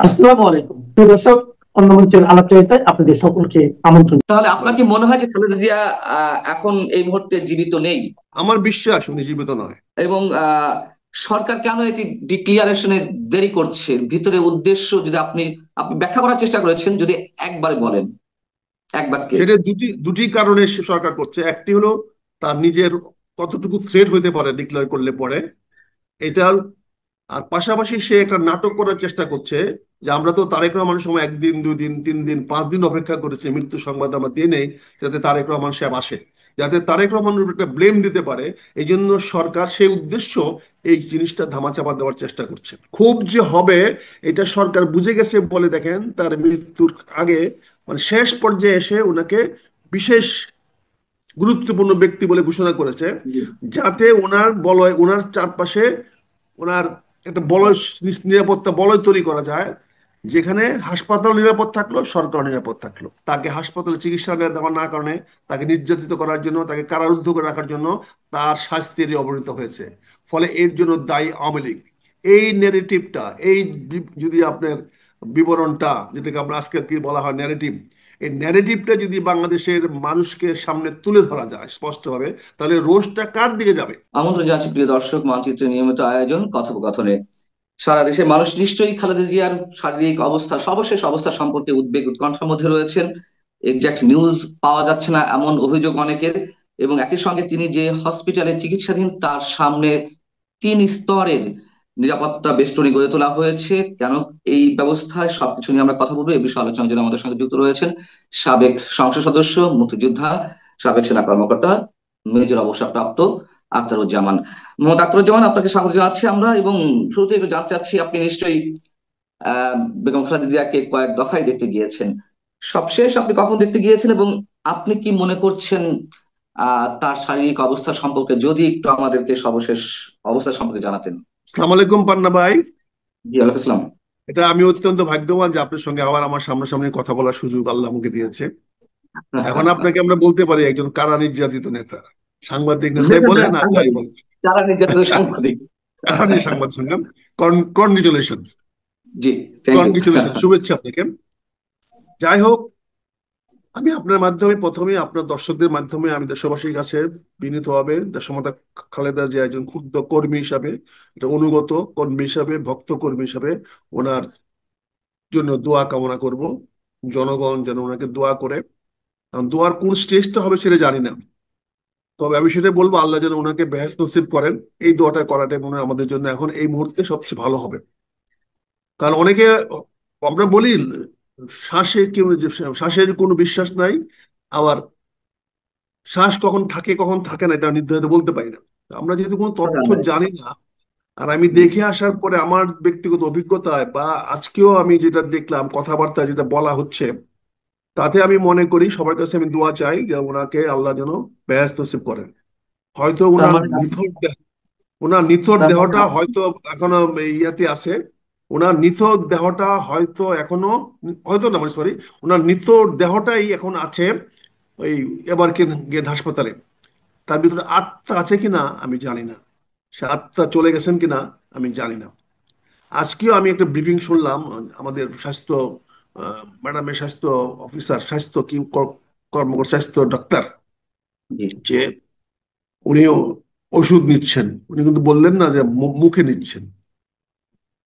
আসসালামু আলাইকুম প্রিয় দর্শক, অন্য মঞ্চের আলাপচারিতায় আপনাদের সকলকে আমন্ত্রণ। তাহলে আপনার কি মনে হয় যে খালেদা জিয়া এখন এই মুহূর্তে জীবিত নেই? আমার বিশ্বাস উনি জীবিত নয়। এবং সরকার কেন এটি ডিক্লিয়ারেশনে দেরি করছে? ভিতরে উদ্দেশ্য যদি আপনি আপনি ব্যাখ্যা করার চেষ্টা করেছেন, যদি একবার বলেন, এক বাক্যে। সেটা দুটি দুটি কারণে সরকার করছে। একটি হলো তার নিজের কতটুকু থ্রেট হতে পারে ডিক্লেয়ার করলে পরে, এটা। আর পাশাপাশি সে একটা নাটক করার চেষ্টা করছে যে আমরা তো তারেক রহমানের সময় 1 দিন 2 দিন 3 দিন 5 দিন অপেক্ষা করেছি মৃত্যু সংবাদ আমরা দিয়ে নেই, যাতে তারেক রহমান সাহেব আসে, যাতে তারেক রহমানের উপর একটা ব্লেম দিতে পারে। এই জন্য সরকার সেই উদ্দেশ্য এই জিনিসটা ধামাচাপা দেওয়ার চেষ্টা করছে। খুব যে হবে এটা সরকার বুঝে গেছে বলে দেখেন তার মৃত্যুর আগে, মানে শেষ পর্যায়ে এসে ওনাকে বিশেষ গুরুত্বপূর্ণ ব্যক্তি বলে ঘোষণা করেছে, জি। যাতে ওনার বলয়, ওনার চারপাশে ওনার একটা বলয়, নিরাপত্তা বলয় তৈরি করা যায়, যেখানে হাসপাতাল নিরাপদ থাকলো, সরকার নিরাপদ থাকলো। তাকে হাসপাতালে চিকিৎসা দেওয়া না কারণে, তাকে নির্যাতিত করার জন্য, তাকে কারারুদ্ধ করে রাখার জন্য তার শাস্তির অবনীত হয়েছে। ফলে এর জন্য দায়ী আওয়ামী লীগ। এই নেগেটিভটা, এই যদি আপনার বিবরণটা, যেটাকে আমরা আজকে কি বলা হয় ন্যারেটিভ, এই ন্যারেটিভটা যদি বাংলাদেশের মানুষকে সামনে তুলে ধরা যায় স্পষ্টভাবে, তাহলে রোষটা কার দিকে যাবে? আমন্ত্রণ জানাচ্ছি প্রিয় দর্শক, মানচিত্রের নিয়মিত আয়োজন কথোপকথনে। সারা দেশের মানুষ নিশ্চয়ই খালেদা জিয়ার শারীরিক অবস্থা, সর্বশেষ অবস্থা সম্পর্কে উদ্বেগ উৎকণ্ঠার মধ্যে রয়েছেন। এক্সাক্ট নিউজ পাওয়া যাচ্ছে না এমন অভিযোগ অনেকের। এবং একই সঙ্গে তিনি যে হসপিটালে চিকিৎসাধীন, তার সামনে 3 স্তরের নিরাপত্তা বেষ্টনী গড়ে তোলা হয়েছে। কেন এই ব্যবস্থায়, সবকিছু নিয়ে আমরা কথা বলবো। এই বিষয়ে আলোচনার জন্য আমাদের সঙ্গে যুক্ত রয়েছেন সাবেক সংসদ সদস্য, মুক্তিযোদ্ধা, সাবেক সেনা কর্মকর্তা, মেজর অবসরপ্রাপ্ত আখতারুজ্জামান। মোহাম্মদ আখতারুজ্জামান, আপনাকে স্বাগত জানাচ্ছি আমরা। এবং শুরুতে একটু জানতে চাচ্ছি, আপনি নিশ্চয়ই বেগম খালেদা জিয়াকে কয়েক দফায় দেখতে গিয়েছেন। সবশেষ আপনি কখন দেখতে গিয়েছেন, এবং আপনি কি মনে করছেন তার শারীরিক অবস্থা সম্পর্কে, যদি একটু আমাদেরকে সর্বশেষ অবস্থা সম্পর্কে জানাতেন? আসসালামু আলাইকুম পান্না ভাই। জি, ওয়ালাইকুম আসসালাম। এটা আমি অত্যন্ত ভাগ্যবান যে আপনার সঙ্গে আবার আমার সামনাসামনি কথা বলার সুযোগ আল্লাহ আমাকে দিয়েছে। এখন আপনাকে আমরা বলতে পারি একজন কারা নির্যাতিত নেতা, সাংবাদিক নেতাই বলে না যাই বলে, যারা নির্যাতিত সাংবাদিক। কারা নিয়ে সংবাদ শুনলাম। কনগ্রেচুলেশন, জি, থ্যাংক ইউ। কনগ্রেচুলেশন, শুভেচ্ছা আপনাকে। যাই হোক, আমি আপনার মাধ্যমে প্রথমে আপনার দর্শকদের মাধ্যমে আমি দেশবাসীর কাছে বিনীতভাবে দেশমাতা খালেদা জিয়া একজন ক্ষুদ্র কর্মী হিসাবে, একটা অনুগত কর্মী হিসাবে, ভক্ত কর্মী হিসাবে ওনার জন্য দোয়া কামনা করব। জনগণ যেন ওনাকে দোয়া করে। কারণ দোয়ার কোন স্টেজটা হবে সেটা জানি না, তবে আমি সেটা বলবো আল্লাহ যেন ওনাকে বেহেশত নসিব করেন। এই দোয়াটা করাটাই মনে হয় আমাদের জন্য এখন এই মুহূর্তে সবচেয়ে ভালো হবে। কারণ অনেকে, আমরা বলি শ্বাসে কেউ, শ্বাসের কোনো বিশ্বাস নাই, আবার শ্বাস কখন থাকে কখন থাকে না এটা নির্ধারিত বলতে পারি না। আমরা যেহেতু কোনো তথ্য জানি না, আর আমি দেখে আসার পরে আমার ব্যক্তিগত অভিজ্ঞতায় বা আজকেও আমি যেটা দেখলাম কথাবার্তা যেটা বলা হচ্ছে, তাতে আমি মনে করি সবার কাছে আমি দোয়া চাই যে ওনাকে আল্লাহ যেন বেহেশত নসিব করেন। হয়তো তার মানে ওনার নিথর তার মানে দেহটা হয়তো এখনো ইয়াতে আছে। ওনার নিথর দেহটা হয়তো এখনো, হয়তো না মানে সরি, ওনার নিথর দেহটাই এখন আছে ওই এবার গেট হাসপাতালে। তার ভিতরে আত্মা আছে কিনা আমি জানি না, সে আত্মা চলে গেছেন কিনা আমি জানি না। আজকেও আমি একটা ব্রিফিং শুনলাম আমাদের স্বাস্থ্য ম্যাডামের, স্বাস্থ্য অফিসার, স্বাস্থ্য কি কর্মকর্তা, স্বাস্থ্য ডাক্তার, জি। যে উনিও ওষুধ নিচ্ছেন। উনি কিন্তু বললেন না যে মুখে নিচ্ছেন।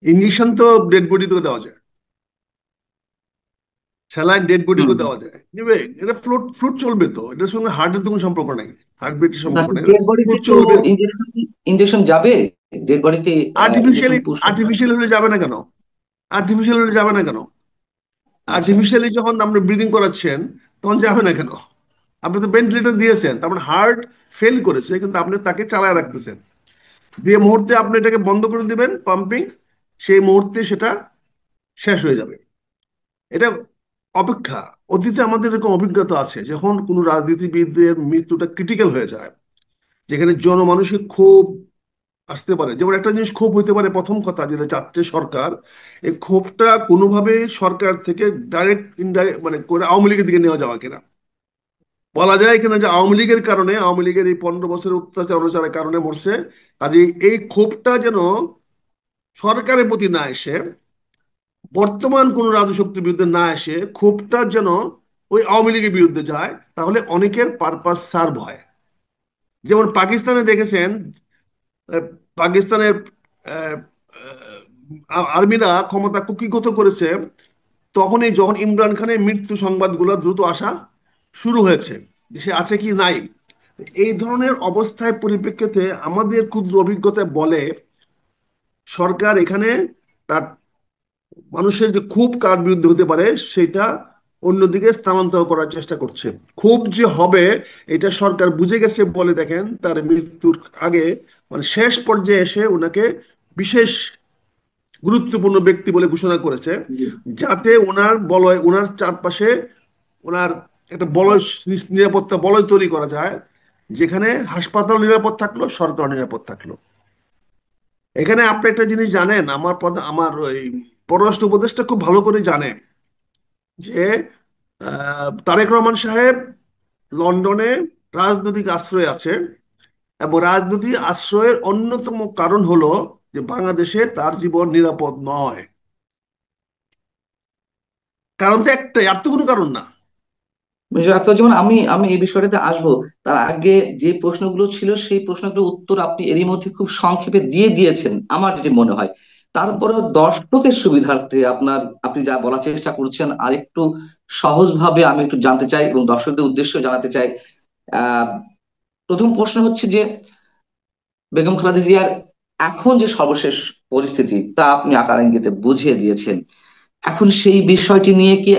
ইঞ্জেকশন তো ডেড বডিতেও দেওয়া যায়, স্যালাইন ডেড হুম। বডিকেও দেওয়া যায়, নিবে। এটা ফ্লুট ফ্লুট চলবে তো, এটার সঙ্গে হার্টের তো কোনো সম্পর্ক নাই, হার্টবিটের সম্পর্ক নেই, ডেড বডিতে ফ্লুট তো চলবে। ইনজেকশন ইনজেকশন যাবে? ডেড বডিতে ইনজেকশন আর্টিফিশিয়ালি, পুশ? আর্টিফিশিয়াল হলে যাবে না কেন? আর্টিফিশিয়াল হলে যাবে না কেন? আচ্ছা। আর্টিফিশিয়ালি যখন আপনি ব্রিদিং করাচ্ছেন তখন যাবে না কেন? আপনি তো ভেন্টিলেটর দিয়েছেন, তার মানে হার্ট ফেল করেছে, কিন্তু আপনি তাকে চালায় রাখতেছেন। দিয়ে মুহূর্তে আপনি এটাকে বন্ধ করে দিবেন পাম্পিং, সেই মুহূর্তে সেটা শেষ হয়ে যাবে। এটা অপেক্ষা। অতীতে আমাদের এরকম অভিজ্ঞতা আছে, যখন কোনো রাজনীতিবিদদের মৃত্যুটা ক্রিটিক্যাল হয়ে যায়, যেখানে জনমানুষের ক্ষোভ আসতে পারে। যেমন একটা জিনিস ক্ষোভ হইতে পারে, প্রথম কথা যেটা চাচ্ছে সরকার, এই ক্ষোভটা কোনোভাবে সরকার থেকে ডাইরেক্ট ইনডাইরেক্ট মানে করে আওয়ামী লীগের দিকে নেওয়া যাওয়া কিনা, বলা যায় কিনা যে আওয়ামী লীগের কারণে, আওয়ামী লীগের এই 15 বছরের অত্যাচার অনাচারের কারণে মরছে। কাজে এই ক্ষোভটা যেন সরকারের প্রতি না এসে বর্তমান কোন রাজশক্তির বিরুদ্ধে না এসে ক্ষোভটা যেন ওই আওয়ামী লীগের বিরুদ্ধে যায়, তাহলে অনেকের পারপাস সার্ভ হয়। যেমন পাকিস্তানে দেখেছেন, আহ, পাকিস্তানের আহ, আর্মিরা ক্ষমতা কুক্ষিগত করেছে তখনই, যখন ইমরান খানের মৃত্যু সংবাদগুলো দ্রুত আসা শুরু হয়েছে, সে আছে কি নাই। এই ধরনের অবস্থায় পরিপ্রেক্ষিতে আমাদের ক্ষুদ্র অভিজ্ঞতা বলে সরকার এখানে তার মানুষের যে ক্ষোভ কার বিরুদ্ধে হতে পারে সেটা অন্যদিকে স্থানান্তর করার চেষ্টা করছে। ক্ষোভ যে হবে এটা সরকার বুঝে গেছে বলে দেখেন তার মৃত্যুর আগে, মানে শেষ পর্যায়ে এসে ওনাকে বিশেষ গুরুত্বপূর্ণ ব্যক্তি বলে ঘোষণা করেছে, জি। যাতে ওনার বলয়, ওনার চারপাশে ওনার একটা বলয়, নিরাপত্তা বলয় তৈরি করা যায়, যেখানে হাসপাতাল নিরাপদ থাকলো, সরকার নিরাপদ থাকলো। এখানে আপনি একটা জিনিস জানেন, আমার ওই পররাষ্ট্র উপদেষ্টা খুব ভালো করে জানে যে তারেক রহমান সাহেব লন্ডনে রাজনৈতিক আশ্রয় আছে, এবং রাজনৈতিক আশ্রয়ের অন্যতম কারণ হলো যে বাংলাদেশে তার জীবন নিরাপদ নয়। কারণ তো একটাই, আর তো কোনো কারণ না। ডাক্তার, যেমন আমি আমি এই বিষয়টাতে আসবো, তার আগে যে প্রশ্নগুলো ছিল সেই প্রশ্নগুলোর উত্তর আপনি এরই মধ্যে খুব সংক্ষেপে দিয়ে দিয়েছেন আমার যেটি মনে হয়। তারপরেও দর্শকের সুবিধার্থে আপনি যা বলার চেষ্টা করছেন আর একটু সহজভাবে আমি একটু জানতে চাই এবং দর্শকদের উদ্দেশ্যে জানাতে চাই। আহ প্রথম প্রশ্ন হচ্ছে যে, বেগম খালেদা জিয়ার এখন যে সর্বশেষ পরিস্থিতি তা আপনি আকার ইঙ্গিতে বুঝিয়ে দিয়েছেন। এখন সেই বিষয়টি নিয়ে কি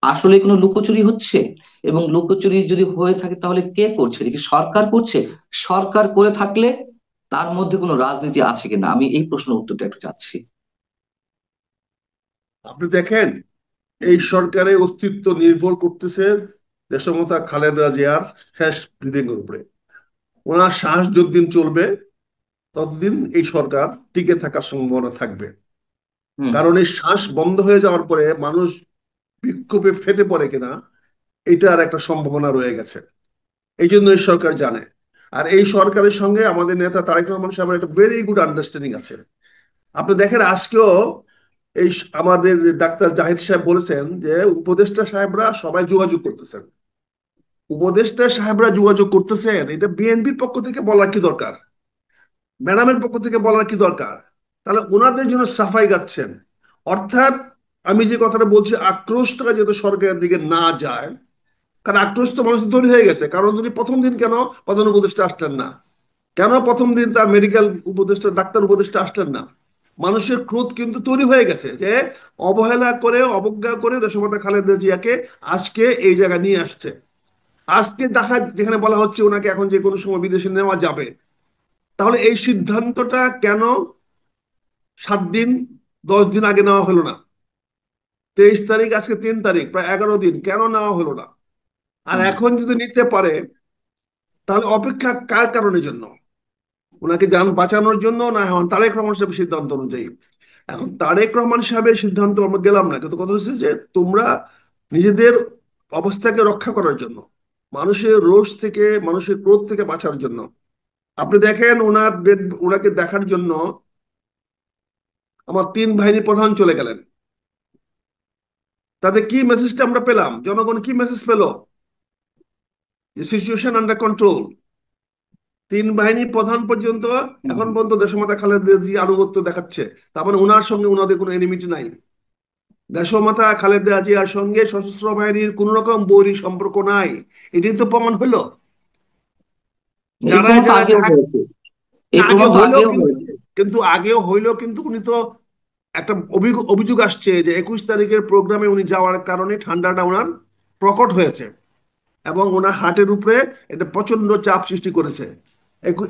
আসলে কোনো লুকোচুরি হচ্ছে? এবং লুকোচুরি যদি হয়ে থাকে তাহলে কে করছে? এটা কি সরকার করছে? সরকার করে থাকলে তার মধ্যে কোনো রাজনীতি আছে কিনা, আমি এই প্রশ্নের উত্তরটা একটু চাচ্ছি। আপনি দেখেন, এই সরকারের অস্তিত্ব নির্ভর করতেছে দেশমাতা খালেদা জিয়ার শেষ ব্রিদিংয়ের উপরে। ওনার শ্বাস যতদিন চলবে ততদিন এই সরকার টিকে থাকার সম্ভাবনা থাকবে। হুম। কারণ এই শ্বাস বন্ধ হয়ে যাওয়ার পরে মানুষ বিক্ষোভে ফেটে পড়ে কিনা এটার একটা সম্ভাবনা রয়ে গেছে। এই জন্য এই সরকার জানে। আর এই সরকারের সঙ্গে আমাদের নেতা তারেক রহমান সাহেবের একটা ভেরি গুড আন্ডারস্ট্যান্ডিং আছে। আপনি দেখেন আজকেও আমাদের ডাক্তার জাহিদ সাহেব বলেছেন যে উপদেষ্টা সাহেবরা সবাই যোগাযোগ করতেছেন। উপদেষ্টা সাহেবরা যোগাযোগ করতেছেন, এটা বিএনপির পক্ষ থেকে বলার কি দরকার? ম্যাডামের পক্ষ থেকে বলার কি দরকার? তাহলে ওনাদের জন্য সাফাই গাচ্ছেন। অর্থাৎ আমি যে কথাটা বলছি, আক্রোশটা যাতে সরকারের দিকে না যায়, কারণ আক্রোশ তো মানুষ তৈরি হয়ে গেছে। কারণ উনি প্রথম দিন কেন প্রধান উপদেষ্টা আসলেন না? কেন প্রথম দিন তার মেডিকেল উপদেষ্টা, ডাক্তার উপদেষ্টা আসলেন না? মানুষের ক্রোধ কিন্তু তৈরি হয়ে গেছে যে অবহেলা করে, অবজ্ঞা করে দেশমাতা খালেদা জিয়াকে আজকে এই জায়গায় নিয়ে আসছে। আজকে দেখা যেখানে বলা হচ্ছে ওনাকে এখন যে কোনো সময় বিদেশে নেওয়া যাবে, তাহলে এই সিদ্ধান্তটা কেন 7 দিন 10 দিন আগে নেওয়া হলো না? 23 তারিখ, আজকে 3 তারিখ, প্রায় 11 দিন কেন নেওয়া হলো না? আর জি। এখন যদি নিতে পারে, তাহলে অপেক্ষা কার কারণের জন্য? ওনাকে যান বাঁচানোর জন্য, না এখন তারেক রহমান সাহেবের সিদ্ধান্ত অনুযায়ী? এখন তারেক রহমান সাহেবের সিদ্ধান্ত আমরা গেলাম না, কিন্তু কথা হচ্ছে যে তোমরা নিজেদের অবস্থাকে রক্ষা করার জন্য, মানুষের রোষ থেকে, মানুষের ক্রোধ থেকে বাঁচার জন্য, আপনি দেখেন ওনাকে দেখার জন্য আমার 3 বাহিনীর প্রধান চলে গেলেন। তাতে কি মেসেজটা আমরা পেলাম? জনগণ কি মেসেজ পেল? যে সিচুয়েশন আন্ডার কন্ট্রোল। 3 বাহিনী প্রধান পর্যন্ত হুম, এখন হুম। পর্যন্ত দেশমাতা খালেদা জিয়া আনুগত্য দেখাচ্ছে। তার মানে ওনার সঙ্গে ওনাদের কোনো এনিমিটি নাই। দেশমাতা খালেদা জিয়ার সঙ্গে সশস্ত্র বাহিনীর কোন রকম বৈরী সম্পর্ক নাই। এটাই তো প্রমাণ হইলো। এই যারা প্রমাণ তো যারা আগেও হয়েছে। এই আগে প্রমাণ তো হইলেও আগেও কিন্তু, হয়েছে। আগেও হইলেও কিন্তু উনি তো একটা অভিযোগ আসছে যে 21 তারিখের প্রোগ্রামে উনি যাওয়ার কারণে ঠান্ডাটা ওনার প্রকট হয়েছে, এবং ওনার হার্টের উপরে এটা প্রচন্ড চাপ সৃষ্টি করেছে।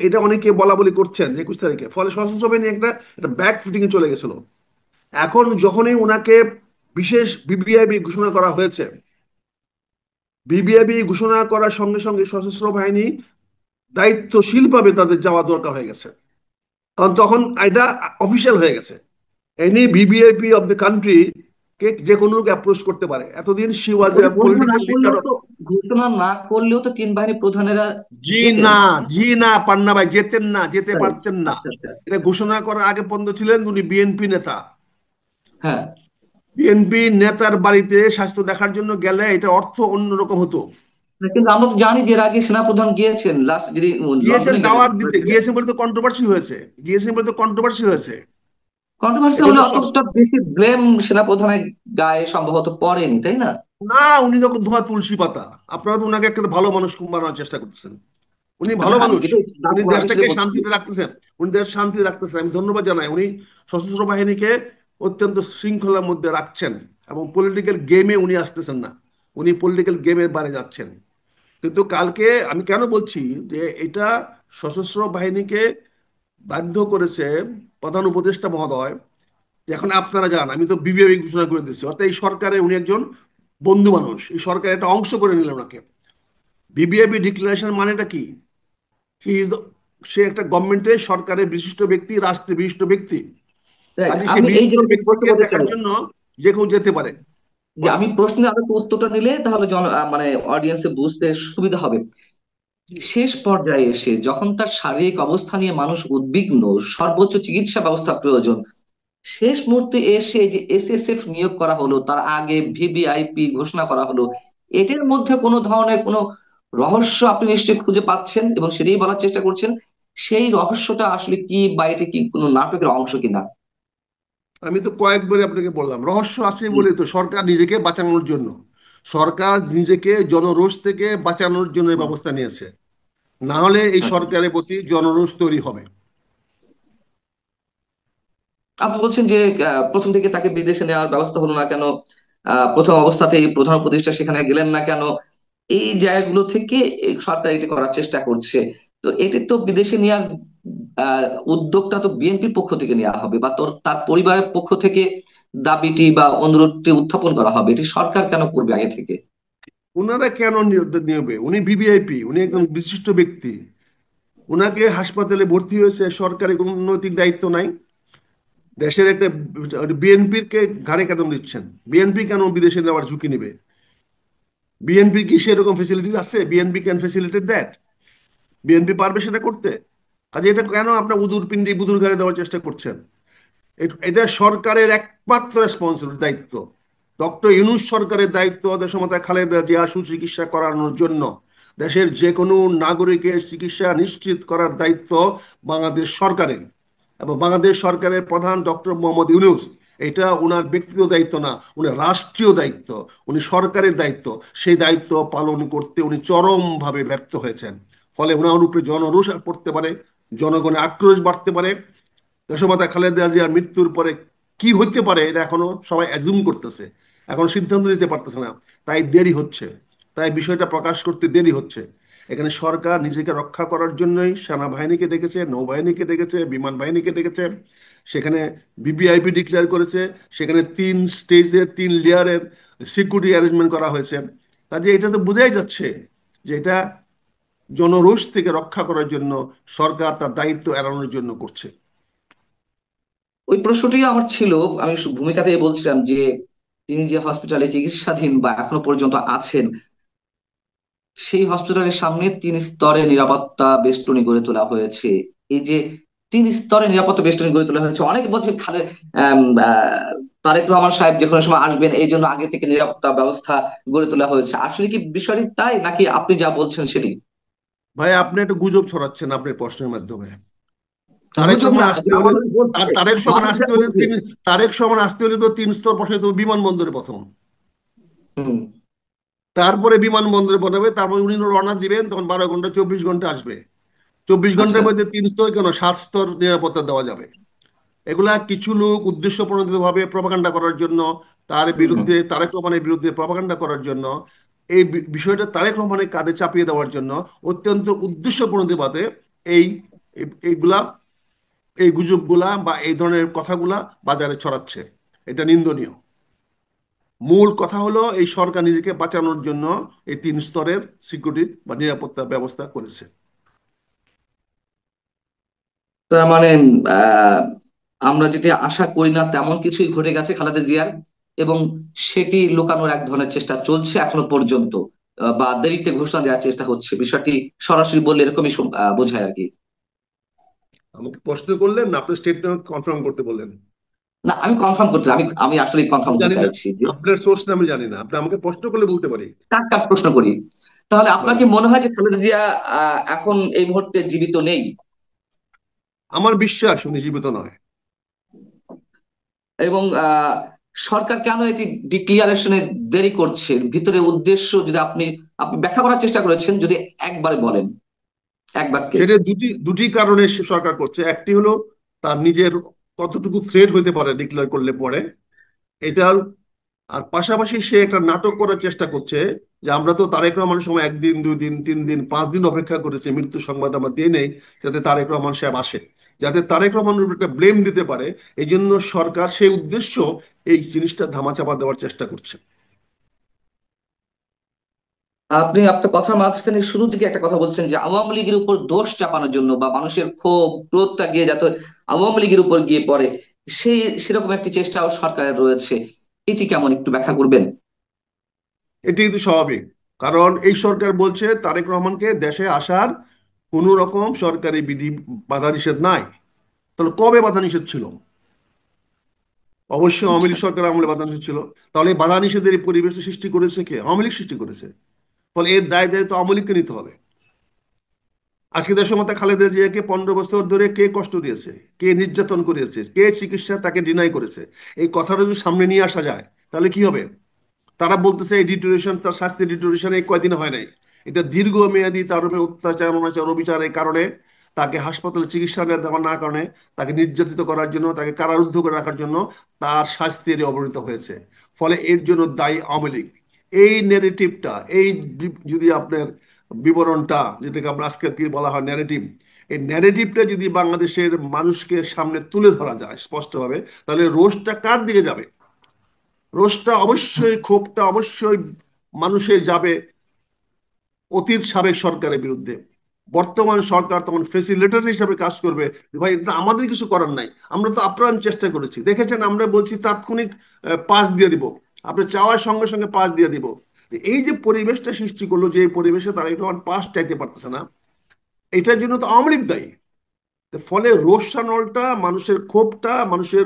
এটা অনেকে বলা বলি করছেন 21 তারিখে, ফলে সশস্ত্র বাহিনী একটা ব্যাক ফুটিং এ চলে গেছিল। এখন যখনই ওনাকে বিশেষ বিবিআইবি ঘোষণা করা হয়েছে, বিবিআইবি ঘোষণা করার সঙ্গে সঙ্গে সশস্ত্র বাহিনী দায়িত্বশীলভাবে তাদের যাওয়া দরকার হয়ে গেছে। কারণ তখন এটা অফিসিয়াল হয়ে গেছে, any VVIP of the country কে যে কোনো লোক অ্যাপ্রোচ করতে পারে। এতদিন শি ওয়াজ এ ওটা ঘোষণা না পলিটিক্যাল লিডার। করলেও তো ঘোষণা না করলেও তো তিন বাহিনী প্রধানেরা জি যেতেন। না, জি না, পান্না ভাই যেতেন না, যেতে তাই? পারতেন না। আচ্ছা, আচ্ছা। এটা ঘোষণা করার আগে পর্যন্ত ছিলেন উনি বিএনপি নেতা। হ্যাঁ। বিএনপি নেতার বাড়িতে স্বাস্থ্য দেখার জন্য গেলে এটা অর্থ অন্যরকম হতো। কিন্তু আমরা তো জানি যে এর আগে সেনাপ্রধান গিয়েছেন, লাস্ট যিনি গিয়েছেন লন্ডনে গেলেন দাওয়াত দিতে, গিয়েছেন বলে তো কন্ট্রোভার্সি হয়েছে, গিয়েছেন বলে তো কন্ট্রোভার্সি হয়েছে। কন্ট্রোভার্সি এটা হলে তো অতটা বেশি ব্লেম সেনাপ্রধানের গায়ে সম্ভবত পড়েনি, তাই না? না, উনি যখন ধোয়া তুলসী পাতা, আপনারা তো উনাকে একটা ভালো মানুষ বানানোর চেষ্টা করতেছেন। উনি ভালো আমি মানুষ, কিন্তু উনি আমি সেটা দেশটাকে বলছি। শান্তিতে রাখতেছেন, উনি দেশ শান্তিতে রাখতেছেন, আমি ধন্যবাদ জানাই। উনি সশস্ত্র বাহিনীকে অত্যন্ত শৃঙ্খলার মধ্যে রাখছেন এবং পলিটিক্যাল গেমে উনি আসতেছেন না, উনি পলিটিক্যাল গেমের বাইরে যাচ্ছেন। কিন্তু কালকে আমি কেন বলছি যে এটা সশস্ত্র বাহিনীকে বাধ্য করেছে প্রধান উপদেষ্টা মহোদয়, যে এখন আপনারা যান, আমি তো বিবিআই ঘোষণা করে দিচ্ছি, অর্থাৎ এই সরকারে উনি একজন বন্ধু মানুষ, এই সরকারের একটা অংশ করে নিলেন ওনাকে। বিবিআইপি ডিক্লারেশন মানেটা কি? হি ইজ, সে একটা গভর্নমেন্টের সরকারের বিশিষ্ট ব্যক্তি, রাষ্ট্রের বিশিষ্ট ব্যক্তি। রাইট, কাজে সেই আমি এই বিশিষ্ট জায়গায় কিছু বলতে ব্যক্তিকে বলতে দেখার চাই জন্য যে কেউ যেতে পারে। যে বলেন। আমি প্রশ্নে আরো একটু উত্তরটা দিলে তাহলে মানে অডিয়েন্সে বুঝতে সুবিধা হবে। জি। শেষ পর্যায়ে এসে যখন তার শারীরিক অবস্থা নিয়ে মানুষ উদ্বিগ্ন, সর্বোচ্চ চিকিৎসা ব্যবস্থা প্রয়োজন, শেষ মুহূর্তে এসে যে এসএসএফ নিয়োগ করা হলো, তার আগে ভিভিআইপি ঘোষণা করা হলো, এটার মধ্যে কোনো ধরনের কোনো রহস্য আপনি নিশ্চয়ই খুঁজে পাচ্ছেন এবং সেটাই বলার চেষ্টা করছেন। সেই রহস্যটা আসলে কি, বা এটা কি কোনো নাটকের অংশ কিনা? আমি তো কয়েকবার আপনাকে বললাম রহস্য আছে হুম, বলে তো, সরকার নিজেকে বাঁচানোর জন্য, সরকার নিজেকে জনরোষ থেকে বাঁচানোর জন্য এই হুম। ব্যবস্থা নিয়েছে। না হলে এই আচ্ছা, সরকারের প্রতি জনরোষ তৈরি হবে। আপনি বলছেন যে প্রথম থেকে তাকে বিদেশে নেওয়ার ব্যবস্থা হলো না কেন? প্রথম অবস্থাতেই প্রধান উপদেষ্টা সেখানে গেলেন না কেন? এই জায়গাগুলো থেকে এই সরকার এটি করার চেষ্টা করছে। তো এটি তো বিদেশে নেওয়ার আহ, উদ্যোগটা তো বিএনপির পক্ষ থেকে নেওয়া হবে, বা তার পরিবারের পক্ষ থেকে দাবিটি বা অনুরোধটি উত্থাপন করা হবে। এটি সরকার কেন করবে আগে থেকে? ওনারা কেন নিবে? উনি ভিভিআইপি, উনি একজন বিশিষ্ট ব্যক্তি, ওনাকে হাসপাতালে ভর্তি হয়েছে, সরকারি কোনো নৈতিক দায়িত্ব নাই। দেশের একটা বিএনপির কে ঘাড়ে কেন দিচ্ছেন? বিএনপি কেন বিদেশে নেওয়ার ঝুঁকি নেবে? বিএনপি কি সেরকম ফেসিলিটিস আছে? BNP can facilitate that? BNP পারবে সেটা করতে? কাজে এটা কেন আপনার উদুর পিন্ডি বুদুর ঘাড়ে দেওয়ার চেষ্টা করছেন? এটা সরকারের একমাত্র রেসপন্সিবিলিটি, দায়িত্ব। ডক্টর ইউনূস সরকারের দায়িত্ব দেশমাতা খালেদা জিয়া সুচিকিৎসা করানোর জন্য, দেশের যে কোনো নাগরিকের চিকিৎসা নিশ্চিত করার দায়িত্ব বাংলাদেশ সরকারের, এবং বাংলাদেশ সরকারের প্রধান ডক্টর মোহাম্মদ ইউনূস। এটা ওনার ব্যক্তিগত দায়িত্ব না, উনার রাষ্ট্রীয় দায়িত্ব, উনি সরকারের দায়িত্ব। সেই দায়িত্ব পালন করতে উনি চরমভাবে ব্যর্থ হয়েছেন। ফলে ওনার উপরে জনরোষ পড়তে পারে, জনগণের আক্রোশ বাড়তে পারে। দেশমাতা খালেদা জিয়ার মৃত্যুর পরে কি হইতে পারে এটা এখনো সবাই অ্যাজুম করতেছে, এখন সিদ্ধান্ত নিতে পারতেছে না। তাই দেরি হচ্ছে, তাই বিষয়টা প্রকাশ করতে দেরি হচ্ছে। এখানে সরকার নিজেকে রক্ষা করার জন্যই সেনাবাহিনীকে ডেকেছে, নৌবাহিনীকে ডেকেছে, বিমান বাহিনীকে ডেকেছে, সেখানে বিবিআইপি ডিক্লেয়ার করেছে, সেখানে 3 স্টেজের 3 লেয়ারের সিকিউরিটি অ্যারেঞ্জমেন্ট করা হয়েছে। কাজে এটা তো বোঝাই যাচ্ছে যে এটা জনরোষ থেকে রক্ষা করার জন্য সরকার তার দায়িত্ব এড়ানোর জন্য করছে। ওই প্রশ্নটি আমার ছিল। আমি ভূমিকাতে বলছিলাম যে তিনি যে হসপিটালে চিকিৎসাধীন বা এখনো পর্যন্ত আছেন, সেই হসপিটালের সামনে 3 স্তরে নিরাপত্তা বেষ্টনী গড়ে তোলা হয়েছে। এই যে 3 স্তরে নিরাপত্তা বেষ্টনী গড়ে তোলা হয়েছে, অনেক বলছে আম, আহ, তারেক রহমান সাহেব যে কোনো সময় আসবেন, এই জন্য আগে থেকে নিরাপত্তা ব্যবস্থা গড়ে তোলা হয়েছে। আসলে কি বিষয়টি তাই, নাকি আপনি যা বলছেন সেটি? ভাই, আপনি একটা গুজব ছড়াচ্ছেন আপনার প্রশ্নের মাধ্যমে। তারেক গুজব রহমান না, আসতে এটা হলে, আমাদের বলছে, তারেক রহমান মানুষ যা আসতে হলে বলছে। 3 স্তর বসাইতে হবে বিমানবন্দরে প্রথম। হম। তারপরে বিমানবন্দরে বসাবে, তারপরে উনি রওনা দিবেন, তখন 12 ঘন্টা 24 ঘন্টা আসবে। 24 ঘন্টার আচ্ছা। মধ্যে 3 স্তর কেন, 7 স্তর নিরাপত্তা দেওয়া যাবে। এগুলা কিছু লোক উদ্দেশ্য প্রণোদিত ভাবে প্রপাগান্ডা করার জন্য, তার হম হম। বিরুদ্ধে, তারেক রহমানের বিরুদ্ধে প্রপাগান্ডা করার জন্য, এই বিষয়টা তারেক রহমানের কাঁধে চাপিয়ে দেওয়ার জন্য অত্যন্ত উদ্দেশ্য প্রণোদিতভাবে এই এইগুলা, এই গুজবগুলা বা এই ধরনের কথাগুলা বাজারে ছড়াচ্ছে। এটা নিন্দনীয়। মূল কথা হলো এই সরকার নিজেকে বাঁচানোর জন্য এই 3 স্তরের সিকিউরিটি বা নিরাপত্তা ব্যবস্থা করেছে। তার মানে আহ আমরা যেটি আশা করি না তেমন কিছুই ঘটে গেছে খালেদা জিয়ার, এবং সেটি লুকানোর এক ধরনের চেষ্টা চলছে এখনো পর্যন্ত, বা দেরিতে ঘোষণা দেওয়ার চেষ্টা হচ্ছে। বিষয়টি সরাসরি বললে এরকমই বোঝায় আর কি। আমাকে প্রশ্ন করলেন না, আপনি স্টেটমেন্ট কনফার্ম করতে বললেন। না, আমি কনফার্ম করতে আমি আমি আসলে কনফার্ম আমি হতে জানি না, চাইছি যে আপনার সোর্সটা আমি জানি না, আপনি আমাকে প্রশ্ন করলে বলতে পারি। কাট কাট প্রশ্ন করি। তাহলে আপনার বলেন। কি মনে হয় যে খালেদা জিয়া এখন এই মুহূর্তে জীবিত নেই? আমার বিশ্বাস উনি জীবিত নয়। এবং সরকার কেন এটি ডিক্লিয়ারেশনে দেরি করছে, ভিতরে উদ্দেশ্য যদি আপনি আপনি ব্যাখ্যা করার চেষ্টা করেছেন, যদি একবারে বলেন, এক বাক্যে। সেটা দুটি দুটি কারণে সে সরকার করছে। একটি হলো তার নিজের কতটুকু থ্রেট হতে পারে ডিক্লেয়ার করলে পরে, এটা। আর পাশাপাশি সে একটা নাটক করার চেষ্টা করছে যে আমরা তো তারেক রহমানের সময় 1 দিন 2 দিন 3 দিন 5 দিন অপেক্ষা করেছি, মৃত্যু সংবাদ আমরা দিয়ে নেই যাতে তারেক রহমান সাহেব আসে, যাতে তারেক রহমানের উপর একটা ব্লেম দিতে পারে। এই জন্য সরকার সেই উদ্দেশ্য এই জিনিসটা ধামাচাপা দেওয়ার চেষ্টা করছে। আপনি আপনার কথার মাঝখানে শুরুর দিকে একটা কথা বলছেন যে আওয়ামী লীগের উপর দোষ চাপানোর জন্য বা মানুষের ক্ষোভ ক্রোধটা গিয়ে যাতে আওয়ামী লীগের উপর গিয়ে পড়ে, সেই সেরকম একটি চেষ্টাও সরকারের রয়েছে। এটি কেমন, একটু ব্যাখ্যা করবেন? এটি কিন্তু স্বাভাবিক, কারণ এই সরকার বলছে তারেক রহমানকে দেশে আসার কোনো রকম সরকারি বিধি বাধা নিষেধ নাই। তাহলে কবে বাধা নিষেধ ছিল? অবশ্যই আওয়ামী আচ্ছা। লীগ সরকার আমলে বাধা নিষেধ ছিল। তাহলে এই বাধা নিষেধের এই পরিবেশ সৃষ্টি করেছে কে? আওয়ামী লীগ সৃষ্টি করেছে। ফলে এর দায় দায়িত্ব আওয়ামী লীগকে নিতে হবে। আজকে দেশমাতা খালেদা জিয়াকে 15 বছর ধরে কে কষ্ট দিয়েছে, কে নির্যাতন করেছে, কে চিকিৎসা তাকে ডিনাই করেছে, এই কথাটা যদি সামনে নিয়ে আসা যায় তাহলে কি হবে? তারা বলতেছে এই ডিটোরিয়েশন, তার শাস্তি ডিটোরিয়েশন এই কয়দিন হয় নাই, এটা দীর্ঘমেয়াদী তার উপরে অত্যাচার অনাচার অবিচারের কারণে, তাকে হাসপাতালে চিকিৎসা দেওয়া না কারণে, তাকে নির্যাতিত করার জন্য, তাকে কারারুদ্ধ করে রাখার জন্য তার শাস্তির অবনীত হয়েছে। ফলে এর জন্য দায়ী আওয়ামী লীগ। এই নেগেটিভটা, এই যদি আপনার বিবরণটা, যেটাকে আমরা আজকে কি বলা হয় ন্যারেটিভ, এই ন্যারেটিভটা যদি বাংলাদেশের মানুষকে সামনে তুলে ধরা যায় স্পষ্টভাবে, তাহলে রোষটা কার দিকে যাবে? রোষটা অবশ্যই, ক্ষোভটা অবশ্যই মানুষের যাবে অতীত সাবেক সরকারের বিরুদ্ধে। বর্তমান সরকার তখন ফেসিলিটেটর হিসাবে কাজ করবে যে ভাই এটা আমাদের কিছু করার নাই, আমরা তো আপ্রাণ চেষ্টা করেছি, দেখেছেন আমরা বলছি তাৎক্ষণিক পাস দিয়ে দিব, আপনি চাওয়ার সঙ্গে সঙ্গে পাস দিয়ে দিব। এই যে পরিবেশটা সৃষ্টি করলো, যে এই পরিবেশে তারা একটু পাস চাইতে পারতেছে না, এটার জন্য তো আওয়ামী লীগ দায়ী। ফলে রোষানলটা, মানুষের ক্ষোভটা, মানুষের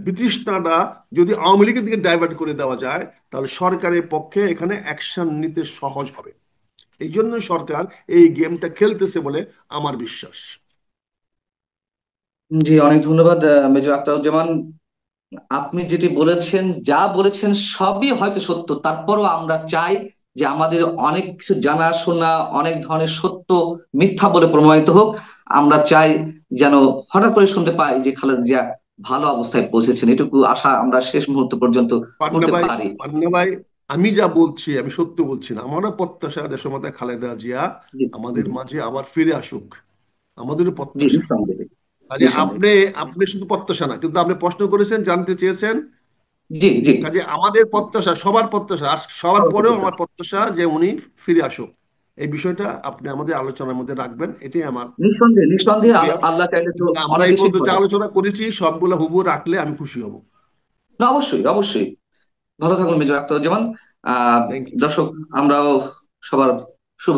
বিতৃষ্ণাটা যদি আওয়ামী লীগের দিকে ডাইভার্ট করে দেওয়া যায়, তাহলে সরকারের পক্ষে এখানে অ্যাকশন নিতে সহজ হবে। এই জন্যই সরকার এই গেমটা খেলতেছে বলে আমার বিশ্বাস। জি, অনেক ধন্যবাদ মেজর আখতারুজ্জামান। আপনি যেটি বলেছেন, যা বলেছেন সবই হয়তো সত্য, তারপরও আমরা চাই যে আমাদের অনেক কিছু জানাশোনা, অনেক ধরনের সত্য মিথ্যা বলে প্রমাণিত হোক। আমরা চাই যেন হঠাৎ করে শুনতে পাই যে খালেদা জিয়া ভালো অবস্থায় পৌঁছেছেন, এটুকু আশা আমরা শেষ মুহূর্ত পর্যন্ত পান্না করতে ভাই, পারি। পান্না ভাই, আমি যা বলছি আমি সত্য বলছি না। আমারও প্রত্যাশা দেশমাতা খালেদা জিয়া জি, আমাদের মাঝে আবার ফিরে আসুক, আমাদেরও জি, প্রত্যাশা। নিঃসন্দেহে, কাজে নিঃসন্দেহে। আপনি, আপনি শুধু প্রত্যাশা না, কিন্তু আপনি প্রশ্ন করেছেন, জানতে চেয়েছেন। জি, জি। কাজে আমাদের প্রত্যাশা, সবার প্রত্যাশা, সবার পরেও আমার প্রত্যাশা যে উনি ফিরে আসুক। এই বিষয়টা আপনি আমাদের আলোচনার মধ্যে রাখবেন, এটাই আমার নিঃসন্দেহে, নিঃসন্দেহে, প্রক্রিয়া। আল্লাহ চাইলে তো এবং আমরা অনেক এই কিছুই পর্যন্ত যা ঘটে। আলোচনা করেছি সবগুলো হুবহু রাখলে আমি খুশি হব। না, অবশ্যই, অবশ্যই। ভালো থাকুন major Akhtaruzzaman. Ah thank you. দর্শক, আমরাও সবার শুভ